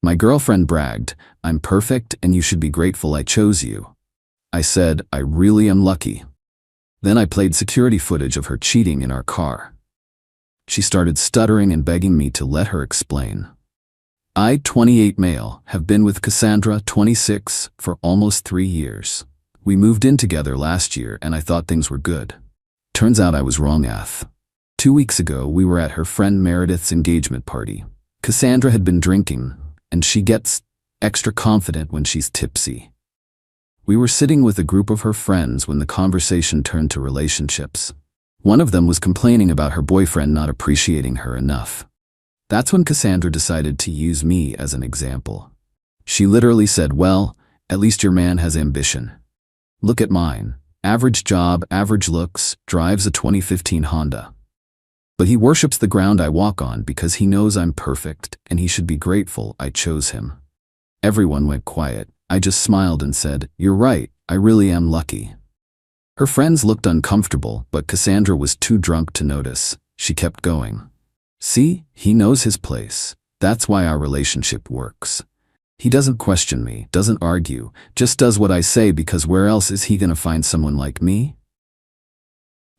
My girlfriend bragged, "I'm perfect and you should be grateful I chose you." I said, "I really am lucky." Then I played security footage of her cheating in our car. She started stuttering and begging me to let her explain. I, 28 male, have been with Cassandra, 26, for almost 3 years. We moved in together last year and I thought things were good. Turns out I was wrong. 2 weeks ago, we were at her friend Meredith's engagement party. Cassandra had been drinking, and she gets extra confident when she's tipsy. We were sitting with a group of her friends when the conversation turned to relationships. One of them was complaining about her boyfriend not appreciating her enough. That's when Cassandra decided to use me as an example. She literally said, "Well, at least your man has ambition. Look at mine. Average job, average looks, drives a 2015 Honda. But he worships the ground I walk on because he knows I'm perfect and he should be grateful I chose him." Everyone went quiet. I just smiled and said, "You're right, I really am lucky." Her friends looked uncomfortable, but Cassandra was too drunk to notice. She kept going. "See, he knows his place. That's why our relationship works. He doesn't question me, doesn't argue, just does what I say because where else is he gonna find someone like me?"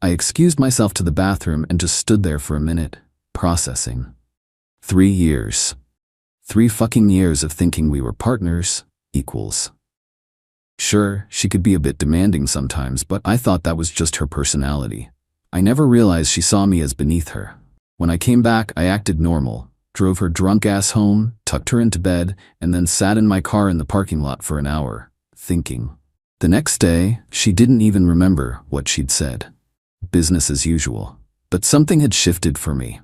I excused myself to the bathroom and just stood there for a minute, processing. 3 years. 3 fucking years of thinking we were partners equals. Sure, she could be a bit demanding sometimes, but I thought that was just her personality. I never realized she saw me as beneath her. When I came back, I acted normal, drove her drunk ass home, tucked her into bed, and then sat in my car in the parking lot for an hour, thinking. The next day, she didn't even remember what she'd said. Business as usual. But something had shifted for me.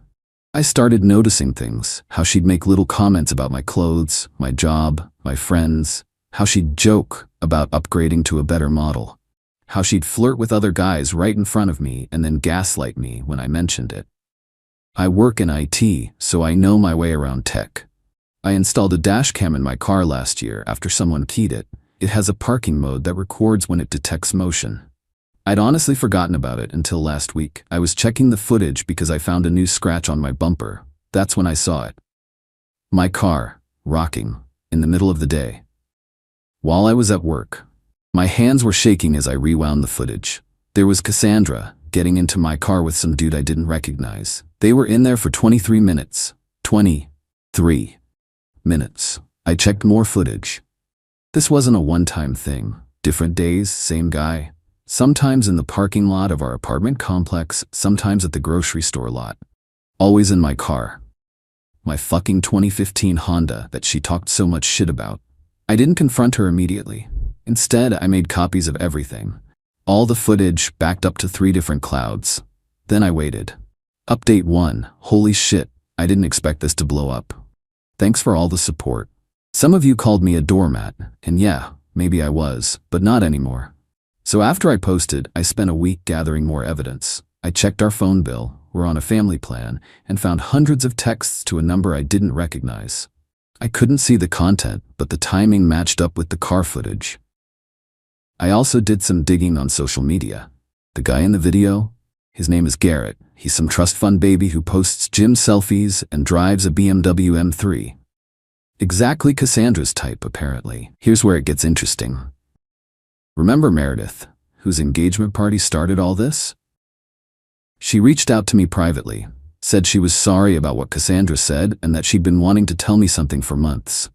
I started noticing things, how she'd make little comments about my clothes, my job, my friends, how she'd joke about upgrading to a better model, how she'd flirt with other guys right in front of me and then gaslight me when I mentioned it. I work in IT, so I know my way around tech. I installed a dash cam in my car last year after someone keyed it. It has a parking mode that records when it detects motion. I'd honestly forgotten about it until last week. I was checking the footage because I found a new scratch on my bumper. That's when I saw it. My car, rocking, in the middle of the day. While I was at work, my hands were shaking as I rewound the footage. There was Cassandra getting into my car with some dude I didn't recognize. They were in there for 23 minutes. 23 minutes. I checked more footage. This wasn't a one-time thing. Different days, same guy. Sometimes in the parking lot of our apartment complex, sometimes at the grocery store lot. Always in my car. My fucking 2015 Honda that she talked so much shit about. I didn't confront her immediately. Instead, I made copies of everything. All the footage backed up to 3 different clouds. Then I waited. Update 1. Holy shit, I didn't expect this to blow up. Thanks for all the support. Some of you called me a doormat, and yeah, maybe I was, but not anymore. So after I posted, I spent a week gathering more evidence. I checked our phone bill, we're on a family plan, and found hundreds of texts to a number I didn't recognize. I couldn't see the content, but the timing matched up with the car footage. I also did some digging on social media. The guy in the video? His name is Garrett. He's some trust fund baby who posts gym selfies and drives a BMW M3. Exactly Cassandra's type, apparently. Here's where it gets interesting. Remember Meredith, whose engagement party started all this? She reached out to me privately, said she was sorry about what Cassandra said and that she'd been wanting to tell me something for months.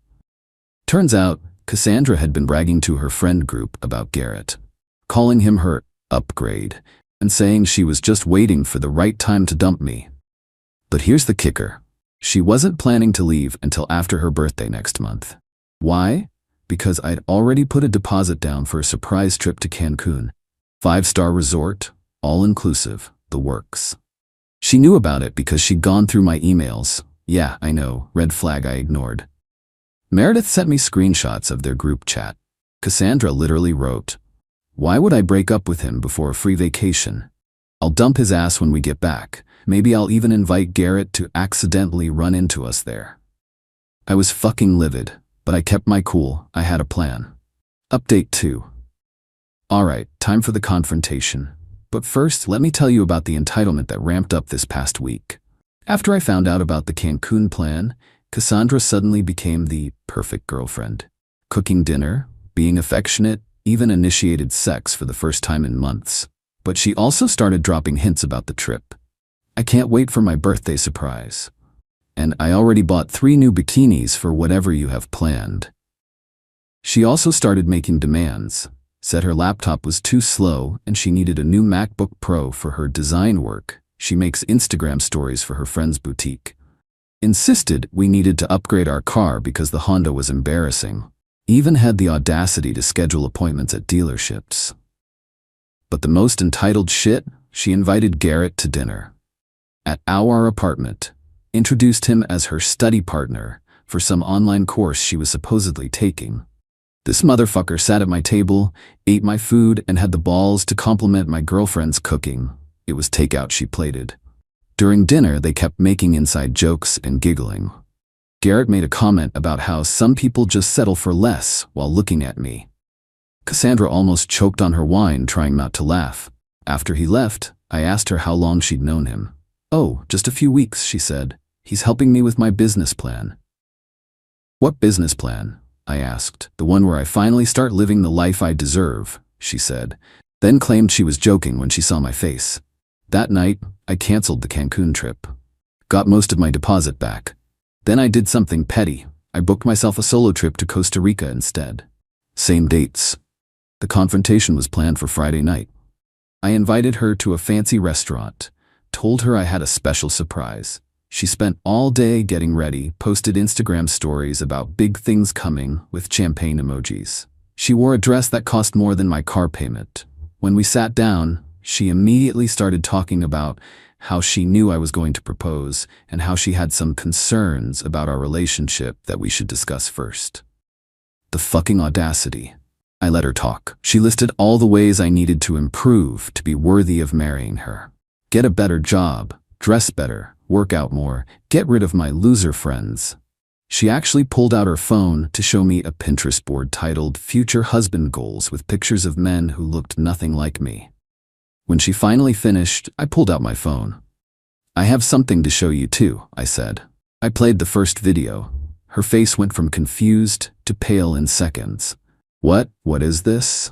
Turns out, Cassandra had been bragging to her friend group about Garrett, calling him her upgrade, and saying she was just waiting for the right time to dump me. But here's the kicker. She wasn't planning to leave until after her birthday next month. Why? Because I'd already put a deposit down for a surprise trip to Cancun. 5-star resort, all-inclusive, the works. She knew about it because she'd gone through my emails. Yeah, I know, red flag I ignored. Meredith sent me screenshots of their group chat. Cassandra literally wrote, "Why would I break up with him before a free vacation? I'll dump his ass when we get back. Maybe I'll even invite Garrett to accidentally run into us there." I was fucking livid. But I kept my cool. I had a plan. Update 2. Alright, time for the confrontation. But first, let me tell you about the entitlement that ramped up this past week. After I found out about the Cancun plan, Cassandra suddenly became the perfect girlfriend. Cooking dinner, being affectionate, even initiated sex for the first time in months. But she also started dropping hints about the trip. I can't wait for my birthday surprise. And I already bought 3 new bikinis for whatever you have planned. She also started making demands, said her laptop was too slow and she needed a new MacBook Pro for her design work. She makes Instagram stories for her friend's boutique. Insisted we needed to upgrade our car because the Honda was embarrassing. Even had the audacity to schedule appointments at dealerships. But the most entitled shit, she invited Garrett to dinner. At our apartment, introduced him as her study partner for some online course she was supposedly taking. This motherfucker sat at my table, ate my food, and had the balls to compliment my girlfriend's cooking. It was takeout she plated. During dinner, they kept making inside jokes and giggling. Garrett made a comment about how some people just settle for less while looking at me. Cassandra almost choked on her wine trying not to laugh. After he left, I asked her how long she'd known him. "Oh, just a few weeks," she said. "He's helping me with my business plan." "What business plan?" I asked. "The one where I finally start living the life I deserve," she said, then claimed she was joking when she saw my face. That night, I canceled the Cancun trip. Got most of my deposit back. Then I did something petty. I booked myself a solo trip to Costa Rica instead. Same dates. The confrontation was planned for Friday night. I invited her to a fancy restaurant, told her I had a special surprise. She spent all day getting ready, posted Instagram stories about big things coming with champagne emojis. She wore a dress that cost more than my car payment. When we sat down, she immediately started talking about how she knew I was going to propose and how she had some concerns about our relationship that we should discuss first. The fucking audacity. I let her talk. She listed all the ways I needed to improve to be worthy of marrying her. Get a better job, dress better, work out more, get rid of my loser friends. She actually pulled out her phone to show me a Pinterest board titled Future Husband Goals with pictures of men who looked nothing like me. When she finally finished, I pulled out my phone. "I have something to show you too," I said. I played the first video. Her face went from confused to pale in seconds. What is this?"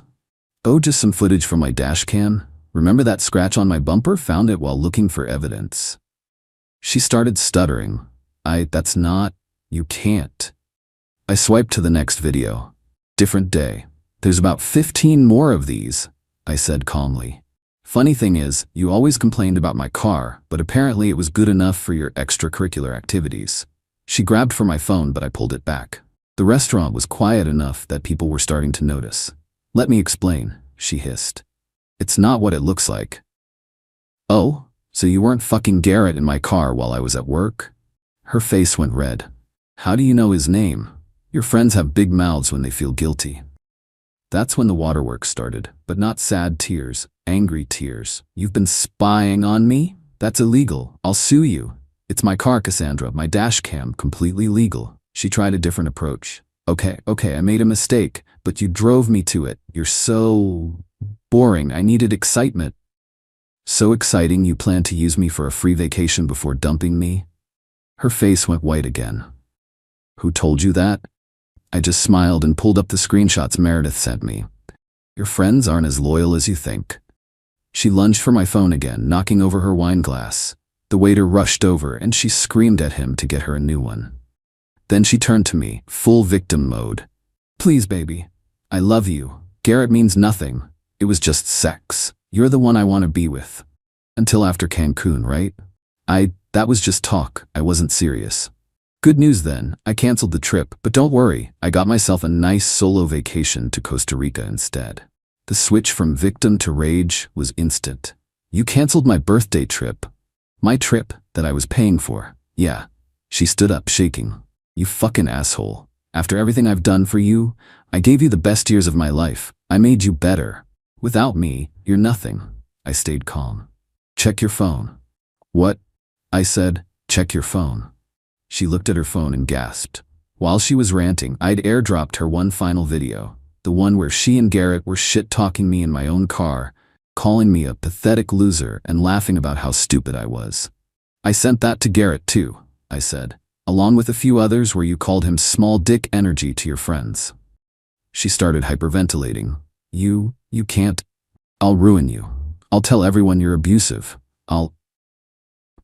"Oh, just some footage from my dash cam. Remember that scratch on my bumper? Found it while looking for evidence." She started stuttering. That's not, you can't." I swiped to the next video. Different day. "There's about 15 more of these," I said calmly. "Funny thing is, you always complained about my car, but apparently it was good enough for your extracurricular activities." She grabbed for my phone, but I pulled it back. The restaurant was quiet enough that people were starting to notice. "Let me explain," she hissed. "It's not what it looks like." "Oh, so you weren't fucking Garrett in my car while I was at work?" Her face went red. "How do you know his name? Your friends have big mouths when they feel guilty." That's when the waterworks started, but not sad tears, angry tears. "You've been spying on me? That's illegal. I'll sue you." "It's my car, Cassandra, my dash cam, completely legal." She tried a different approach. Okay, I made a mistake, but you drove me to it. You're so boring. I needed excitement." "So exciting you plan to use me for a free vacation before dumping me?" Her face went white again. "Who told you that?" I just smiled and pulled up the screenshots Meredith sent me. "Your friends aren't as loyal as you think." She lunged for my phone again, knocking over her wine glass. The waiter rushed over and she screamed at him to get her a new one. Then she turned to me, full victim mode. "Please, baby. I love you. Garrett means nothing. It was just sex. You're the one I want to be with. Until after Cancun, right?" That was just talk. I wasn't serious. "Good news then. I canceled the trip, but don't worry. I got myself a nice solo vacation to Costa Rica instead." The switch from victim to rage was instant. "You canceled my birthday trip." "My trip that I was paying for." "Yeah." She stood up, shaking. "You fucking asshole. After everything I've done for you, I gave you the best years of my life. I made you better. Without me, you're nothing." I stayed calm. "Check your phone." "What?" I said. "Check your phone." She looked at her phone and gasped. While she was ranting, I'd airdropped her one final video, the one where she and Garrett were shit-talking me in my own car, calling me a pathetic loser and laughing about how stupid I was. "I sent that to Garrett too," I said. along with a few others where you called him small dick energy to your friends. She started hyperventilating. You can't. I'll ruin you. I'll tell everyone you're abusive.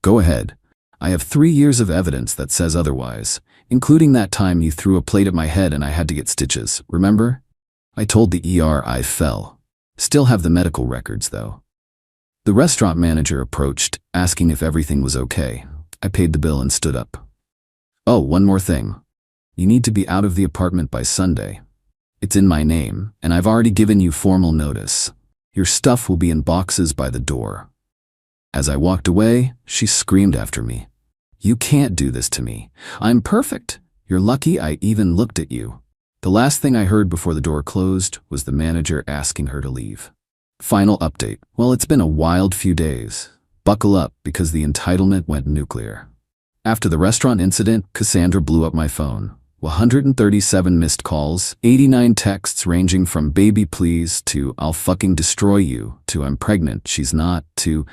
Go ahead. I have 3 years of evidence that says otherwise, including that time you threw a plate at my head and I had to get stitches, remember? I told the ER I fell. Still have the medical records, though. The restaurant manager approached, asking if everything was okay. I paid the bill and stood up. Oh, one more thing. You need to be out of the apartment by Sunday. It's in my name, and I've already given you formal notice. Your stuff will be in boxes by the door. As I walked away, she screamed after me. You can't do this to me. I'm perfect. You're lucky I even looked at you. The last thing I heard before the door closed was the manager asking her to leave. Final update. Well, it's been a wild few days. Buckle up because the entitlement went nuclear. After the restaurant incident, Cassandra blew up my phone. 137 missed calls, 89 texts ranging from baby please to I'll fucking destroy you to I'm pregnant, she's not, to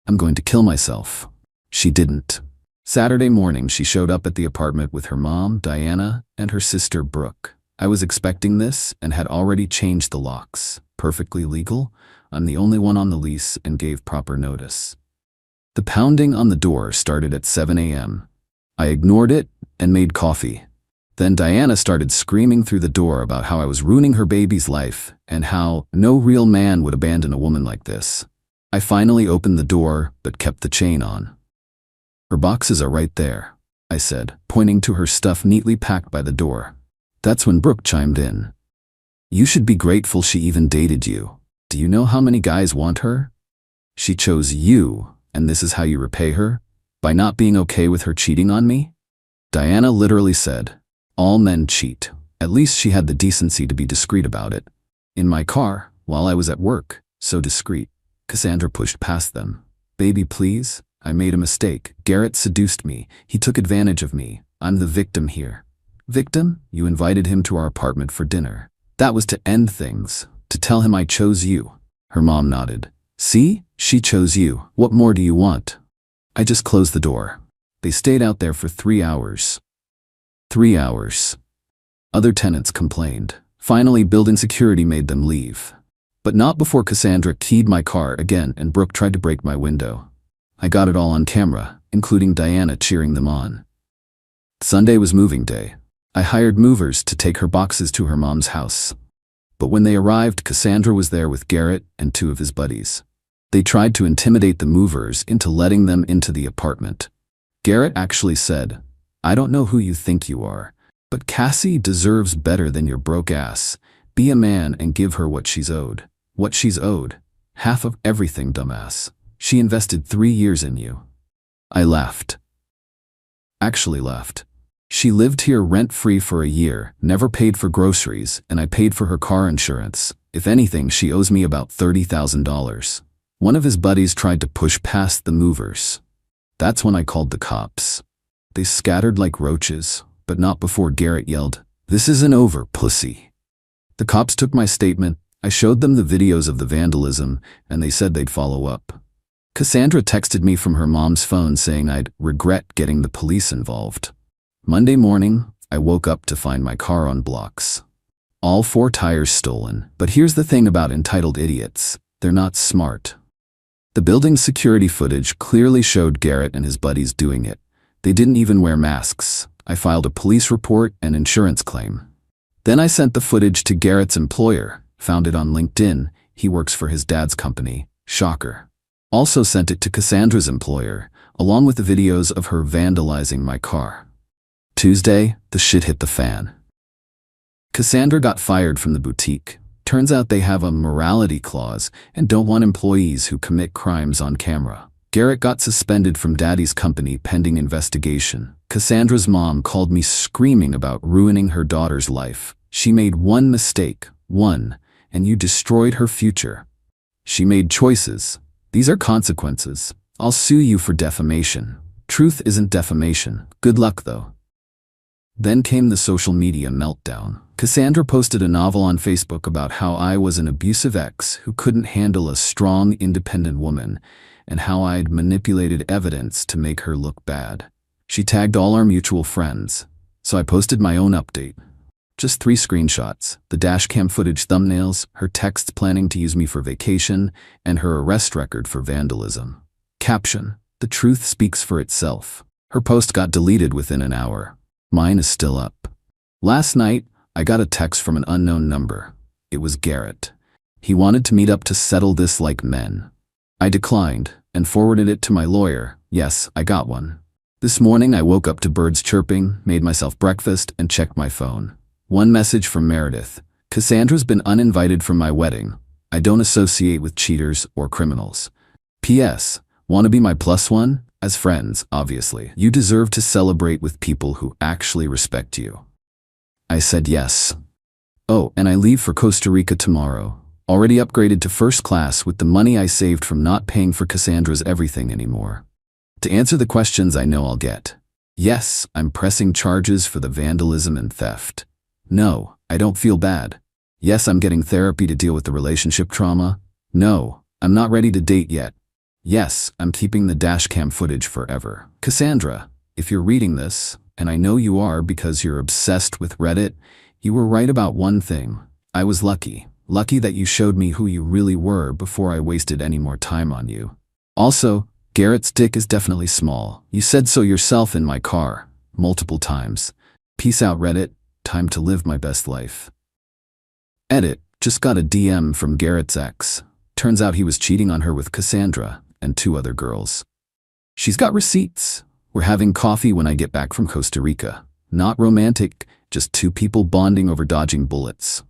I'm going to kill myself. She didn't. Saturday morning, she showed up at the apartment with her mom, Diana, and her sister, Brooke. I was expecting this and had already changed the locks. Perfectly legal. I'm the only one on the lease and gave proper notice. The pounding on the door started at 7 a.m. I ignored it and made coffee. Then Diana started screaming through the door about how I was ruining her baby's life and how no real man would abandon a woman like this. I finally opened the door but kept the chain on. Her boxes are right there, I said, pointing to her stuff neatly packed by the door. That's when Brooke chimed in. You should be grateful she even dated you. Do you know how many guys want her? She chose you, and this is how you repay her? By not being okay with her cheating on me? Diana literally said, all men cheat. At least she had the decency to be discreet about it. In my car, while I was at work, so discreet, Cassandra pushed past them. Baby, please? I made a mistake. Garrett seduced me. He took advantage of me. I'm the victim here. Victim? You invited him to our apartment for dinner. That was to end things, to tell him I chose you. Her mom nodded. See? She chose you. What more do you want? I just closed the door. They stayed out there for 3 hours. 3 hours. Other tenants complained. Finally, building security made them leave. But not before Cassandra keyed my car again and Brooke tried to break my window. I got it all on camera, including Diana cheering them on. Sunday was moving day. I hired movers to take her boxes to her mom's house. But when they arrived, Cassandra was there with Garrett and 2 of his buddies. They tried to intimidate the movers into letting them into the apartment. Garrett actually said, I don't know who you think you are, but Cassie deserves better than your broke ass. Be a man and give her what she's owed. What she's owed. Half of everything, dumbass. She invested 3 years in you. I laughed. Actually left. She lived here rent-free for a year, never paid for groceries, and I paid for her car insurance. If anything, she owes me about $30,000. One of his buddies tried to push past the movers. That's when I called the cops. They scattered like roaches, but not before Garrett yelled, "This isn't over, pussy." The cops took my statement, I showed them the videos of the vandalism, and they said they'd follow up. Cassandra texted me from her mom's phone saying I'd regret getting the police involved. Monday morning, I woke up to find my car on blocks. All 4 tires stolen, but here's the thing about entitled idiots. They're not smart. The building's security footage clearly showed Garrett and his buddies doing it. They didn't even wear masks. I filed a police report and insurance claim. Then I sent the footage to Garrett's employer, found it on LinkedIn. He works for his dad's company. Shocker. Also sent it to Cassandra's employer, along with the videos of her vandalizing my car. Tuesday, the shit hit the fan. Cassandra got fired from the boutique. Turns out they have a morality clause and don't want employees who commit crimes on camera. Garrett got suspended from Daddy's company pending investigation. Cassandra's mom called me screaming about ruining her daughter's life. She made one mistake, one, and you destroyed her future. She made choices. These are consequences. I'll sue you for defamation. Truth isn't defamation. Good luck, though. Then came the social media meltdown. Cassandra posted a novel on Facebook about how I was an abusive ex who couldn't handle a strong, independent woman, and how I'd manipulated evidence to make her look bad. She tagged all our mutual friends, so I posted my own update. Just 3 screenshots, the dashcam footage thumbnails, her texts planning to use me for vacation, and her arrest record for vandalism. Caption: the truth speaks for itself. Her post got deleted within an hour. Mine is still up. Last night, I got a text from an unknown number. It was Garrett. He wanted to meet up to settle this like men. I declined and forwarded it to my lawyer. Yes, I got one. This morning I woke up to birds chirping, made myself breakfast, and checked my phone. One message from Meredith. Cassandra's been uninvited from my wedding. I don't associate with cheaters or criminals. P.S. Want to be my +1? As friends, obviously. You deserve to celebrate with people who actually respect you. I said yes. Oh, and I leave for Costa Rica tomorrow. Already upgraded to first class with the money I saved from not paying for Cassandra's everything anymore. To answer the questions I know I'll get. Yes, I'm pressing charges for the vandalism and theft. No, I don't feel bad. Yes, I'm getting therapy to deal with the relationship trauma. No, I'm not ready to date yet. Yes, I'm keeping the dashcam footage forever. Cassandra, if you're reading this, and I know you are because you're obsessed with Reddit, you were right about one thing. I was lucky. Lucky that you showed me who you really were before I wasted any more time on you. Also, Garrett's dick is definitely small. You said so yourself in my car, multiple times. Peace out, Reddit. Time to live my best life. Edit. Just got a DM from Garrett's ex. Turns out he was cheating on her with Cassandra and 2 other girls. She's got receipts. We're having coffee when I get back from Costa Rica. Not romantic, just 2 people bonding over dodging bullets.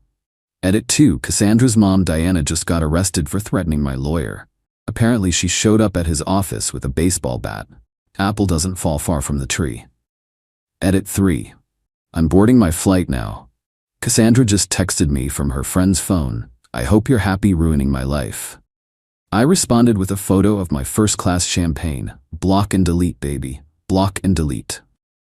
Edit 2. Cassandra's mom Diana just got arrested for threatening my lawyer. Apparently she showed up at his office with a baseball bat. Apple doesn't fall far from the tree. Edit 3. I'm boarding my flight now. Cassandra just texted me from her friend's phone. I hope you're happy ruining my life. I responded with a photo of my first-class champagne. Block and delete, baby. Block and delete.